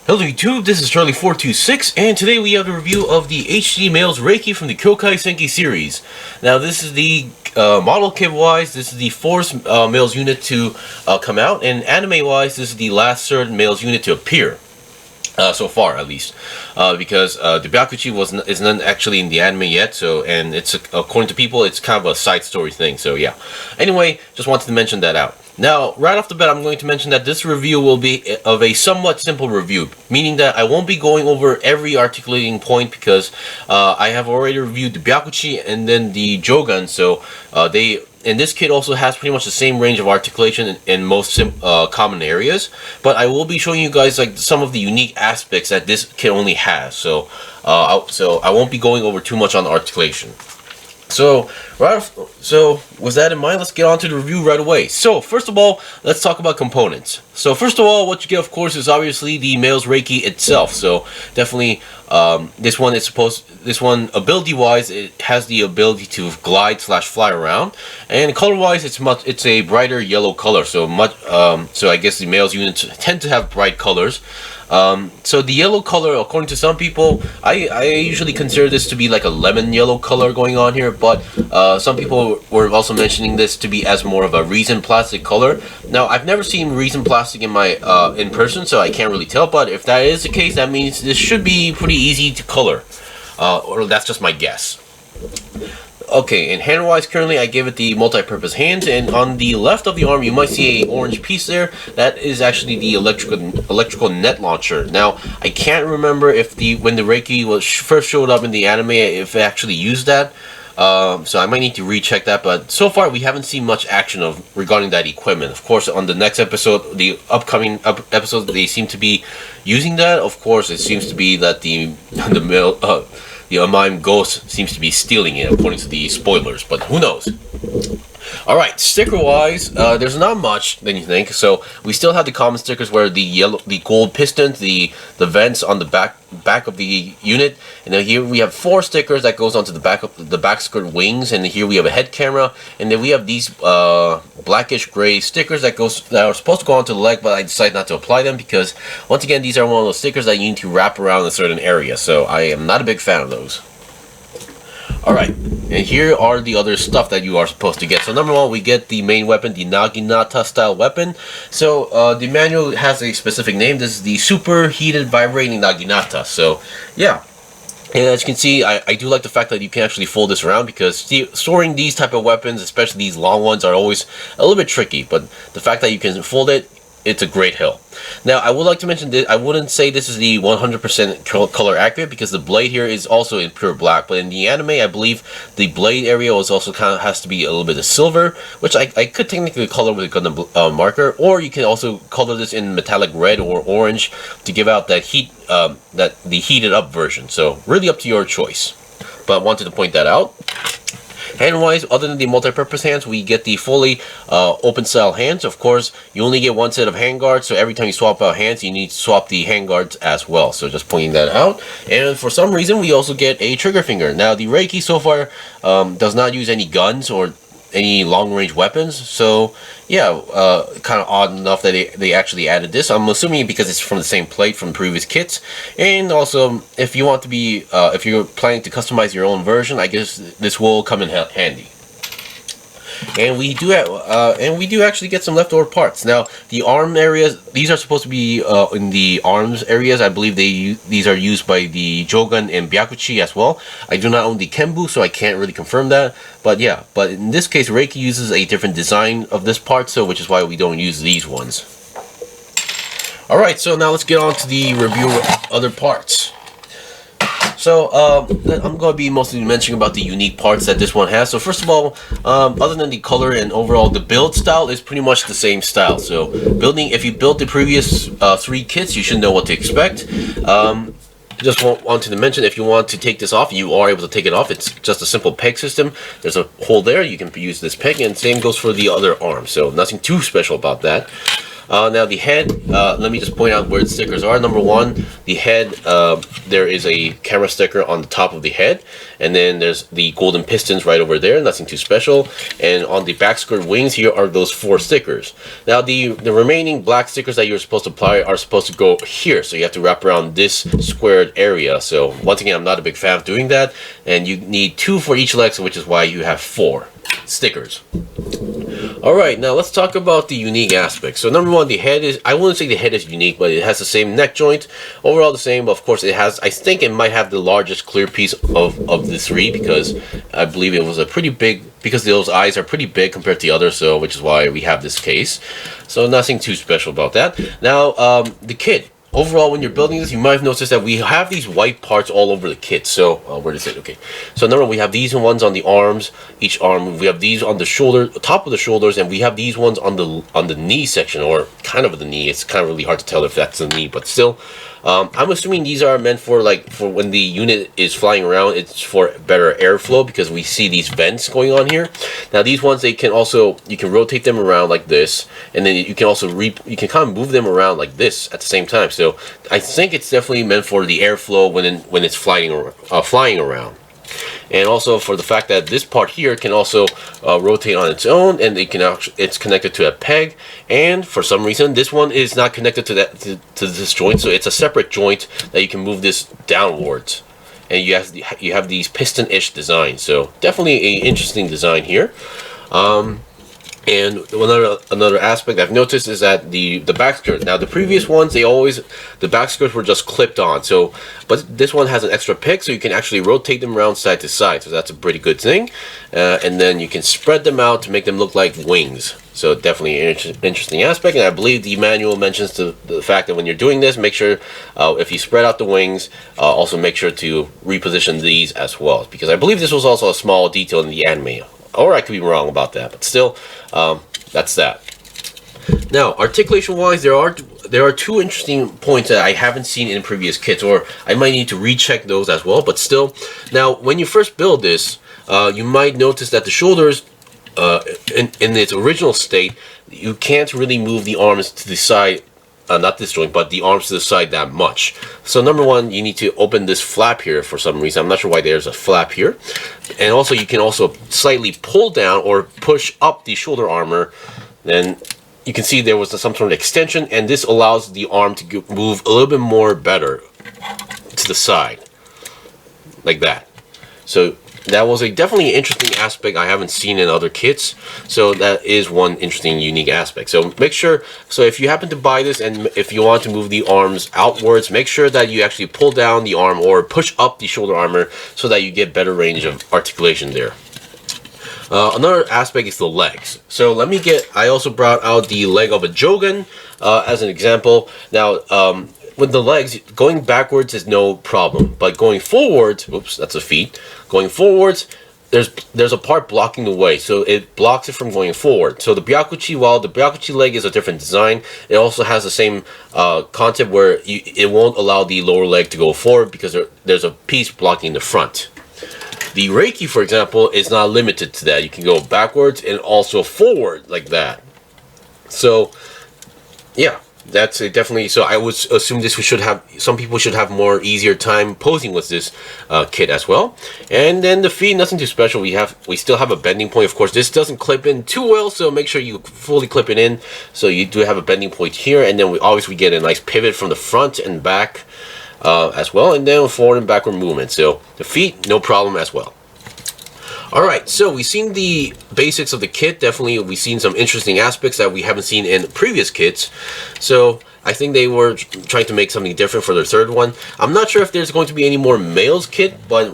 Hello YouTube, this is Charlie426, and today we have a review of the HG MAILeS Reiki from the Kyoukai Senki series. Now this is the model kit wise, this is the fourth MAILeS unit to come out, and anime wise, this is the last third MAILeS unit to appear. So far, at least, because the Byakuchi isn't actually in the anime yet. So, and it's according to people, it's kind of a side story thing. So yeah. Anyway, just wanted to mention that out. Now, right off the bat, I'm going to mention that this review will be of a somewhat simple review, meaning that I won't be going over every articulating point because I have already reviewed the Byakuchi and then the Jogan. So and this kit also has pretty much the same range of articulation in most common areas, but I will be showing you guys like some of the unique aspects that this kit only has. So I won't be going over too much on the articulation. So with that in mind, let's get on to the review right away. So first of all, let's talk about components. So first of all, what you get, of course, is obviously the MAILeS Reiki itself. So definitely, this one ability-wise, it has the ability to glide / fly around, and color-wise, it's a brighter yellow color. So I guess the MAILeS units tend to have bright colors. So the yellow color, according to some people, I usually consider this to be like a lemon yellow color going on here, but some people were also mentioning this to be as more of a resin plastic color. Now, I've never seen resin plastic in person, so I can't really tell, but if that is the case, that means this should be pretty easy to color, or that's just my guess. Okay, and hand-wise, currently I give it the multi-purpose hands, and on the left of the arm you might see a orange piece there. That is actually the electrical net launcher. Now, I can't remember if when the Reiki first showed up in the anime, if it actually used that. So I might need to recheck that, but so far we haven't seen much action regarding that equipment. Of course, on the next episode, the upcoming episodes, they seem to be using that. Of course, it seems to be that the Amime Ghost seems to be stealing it, according to the spoilers, but who knows? Alright, sticker-wise, there's not much than you think. So we still have the common stickers where the gold pistons, the vents on the back of the unit, and then here we have 4 stickers that goes onto the back skirt wings, and here we have a head camera, and then we have these blackish gray stickers that are supposed to go onto the leg, but I decided not to apply them because once again these are one of those stickers that you need to wrap around a certain area, so I am not a big fan of those. Alright, and here are the other stuff that you are supposed to get. So number 1, we get the main weapon, the Naginata style weapon. So the manual has a specific name. This is the Super Heated Vibrating Naginata. So yeah, and as you can see, I do like the fact that you can actually fold this around, because storing these type of weapons, especially these long ones, are always a little bit tricky. But the fact that you can fold it, it's a great help. Now, I would like to mention that I wouldn't say this is the 100% color accurate, because the blade here is also in pure black. But in the anime, I believe the blade area was also kind of has to be a little bit of silver, which I could technically color with a Gundam marker, or you can also color this in metallic red or orange to give out that the heated up version. So really up to your choice. But wanted to point that out. Hand-wise, other than the multi-purpose hands, we get the fully open-style hands. Of course, you only get one set of hand guards, so every time you swap out hands, you need to swap the hand guards as well. So just pointing that out. And for some reason, we also get a trigger finger. Now, the Reiki so far does not use any guns or any long-range weapons, so yeah, kind of odd enough that they actually added this. I'm assuming because it's from the same plate from previous kits. And also, if you want to be, if you're planning to customize your own version, I guess this will come in handy. And we do actually get some leftover parts. Now, the arm areas, these are supposed to be in the arms areas. I believe these are used by the Jogan and Byakuchi as well. I do not own the Kenbu, so I can't really confirm that. But yeah, but in this case, Reiki uses a different design of this part, so which is why we don't use these ones. Alright, so now let's get on to the review of other parts. So, I'm going to be mostly mentioning about the unique parts that this one has. So first of all, other than the color and overall, the build style is pretty much the same style. So, if you built the previous 3 kits, you should know what to expect. Just wanted to mention, if you want to take this off, you are able to take it off. It's just a simple peg system. There's a hole there. You can use this peg, and same goes for the other arm. So, nothing too special about that. Now the head, let me just point out where the stickers are. Number one, the head, there is a camera sticker on the top of the head, and then there's the golden pistons right over there, nothing too special. And on the back skirt wings, here are those 4 stickers. Now the remaining black stickers that you're supposed to apply are supposed to go here, so you have to wrap around this squared area. So once again, I'm not a big fan of doing that, and you need 2 for each leg, so which is why you have 4 stickers. Alright, now let's talk about the unique aspects. So number one, the head is, I wouldn't say the head is unique, but it has the same neck joint. Overall the same, but of course it has, I think it might have the largest clear piece of the 3, because I believe it was a pretty big, because those eyes are pretty big compared to the others, so which is why we have this case. So nothing too special about that. Now, the kit. Overall, when you're building this, you might have noticed that we have these white parts all over the kit. So, where is it? Okay. So, number one, we have these ones on the arms, each arm. We have these on the shoulder, top of the shoulders, and we have these ones on the knee section, or kind of the knee. It's kind of really hard to tell if that's the knee, but still. I'm assuming these are meant for for when the unit is flying around. It's for better airflow, because we see these vents going on here. Now these ones, they can also, you can rotate them around like this, and then you can also you can kind of move them around like this at the same time. So I think it's definitely meant for the airflow when it's flying around. And also for the fact that this part here can also rotate on its own, and it's connected to a peg. And for some reason, this one is not connected to to this joint, so it's a separate joint that you can move this downwards. And you have these piston-ish designs, so definitely an interesting design here. And another aspect I've noticed is that the back skirt. Now the previous ones, the back skirts were just clipped on. So, but this one has an extra pick, so you can actually rotate them around side to side. So that's a pretty good thing. And then you can spread them out to make them look like wings. So definitely an interesting aspect. And I believe the manual mentions the fact that when you're doing this, make sure if you spread out the wings, also make sure to reposition these as well, because I believe this was also a small detail in the anime. Or I could be wrong about that, but still, that's that. Now, articulation-wise, there are 2 interesting points that I haven't seen in previous kits, or I might need to recheck those as well. But still, now when you first build this, you might notice that the shoulders, in its original state, you can't really move the arms to the side. Not this joint, but the arms to the side that much. So number one, you need to open this flap here for some reason. I'm not sure why there's a flap here. And also, you can also slightly pull down or push up the shoulder armor. Then you can see there was some sort of extension, and this allows the arm to move a little bit more better to the side, like that. So that was definitely an interesting aspect I haven't seen in other kits. So that is one interesting, unique aspect. So make sure, so if you happen to buy this and if you want to move the arms outwards, make sure that you actually pull down the arm or push up the shoulder armor so that you get better range of articulation there. Another aspect is the legs. So I also brought out the leg of a Jogan as an example. Now, with the legs, going backwards is no problem, but going forwards, oops, that's a feet. Going forwards, there's a part blocking the way, so it blocks it from going forward. So the Byakuchi, while the Byakuchi leg is a different design, it also has the same concept where it won't allow the lower leg to go forward because there's a piece blocking the front. The Reiki, for example, is not limited to that. You can go backwards and also forward like that. So, yeah. That's definitely, so I would assume some people should have more easier time posing with this kit as well. And then the feet, nothing too special. We still have a bending point. Of course, this doesn't clip in too well, so make sure you fully clip it in. So you do have a bending point here, and then we get a nice pivot from the front and back as well, and then forward and backward movement. So the feet, no problem as well. Alright, so we've seen the basics of the kit. Definitely we've seen some interesting aspects that we haven't seen in previous kits. So I think they were trying to make something different for their third one. I'm not sure if there's going to be any more males kit, but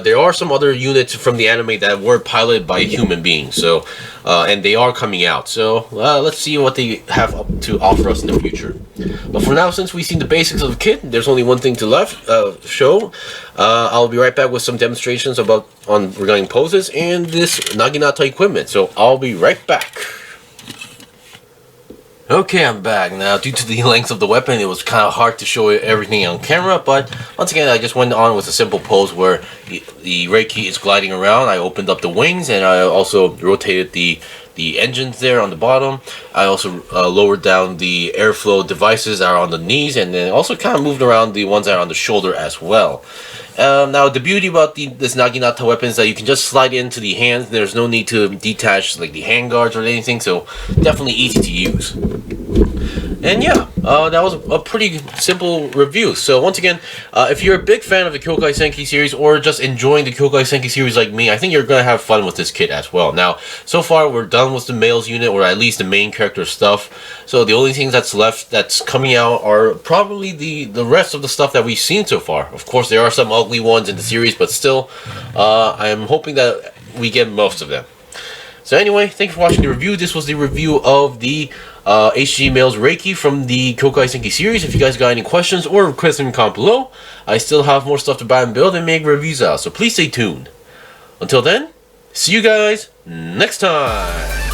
there are some other units from the anime that were piloted by human beings. So and they are coming out. So let's see what they have to offer us in the future. But for now, since we've seen the basics of the kit, there's only one thing to show. I'll be right back with some demonstrations regarding poses and this Naginata equipment. So I'll be right back. Okay, I'm back. Now, due to the length of the weapon, it was kind of hard to show everything on camera, but once again, I just went on with a simple pose where the Reiki is gliding around. I opened up the wings, and I also rotated the engines there on the bottom. I also lowered down the airflow devices that are on the knees, and then also kind of moved around the ones that are on the shoulder as well. Now, the beauty about this Naginata weapon is that you can just slide into the hands. There's no need to detach like the hand guards or anything, so definitely easy to use. And yeah, that was a pretty simple review. So once again, if you're a big fan of the Kyoukai Senki series or just enjoying the Kyoukai Senki series like me, I think you're going to have fun with this kit as well. Now, so far we're done with the males unit, or at least the main character stuff. So the only things that's left that's coming out are probably the rest of the stuff that we've seen so far. Of course, there are some ugly ones in the series, but still, I'm hoping that we get most of them. So anyway, thank you for watching the review. This was the review of the HG MAILeS Reiki from the Kyoukai Senki series. If you guys got any questions or requests in the comment below, I still have more stuff to buy and build and make reviews out, so please stay tuned. Until then, see you guys next time!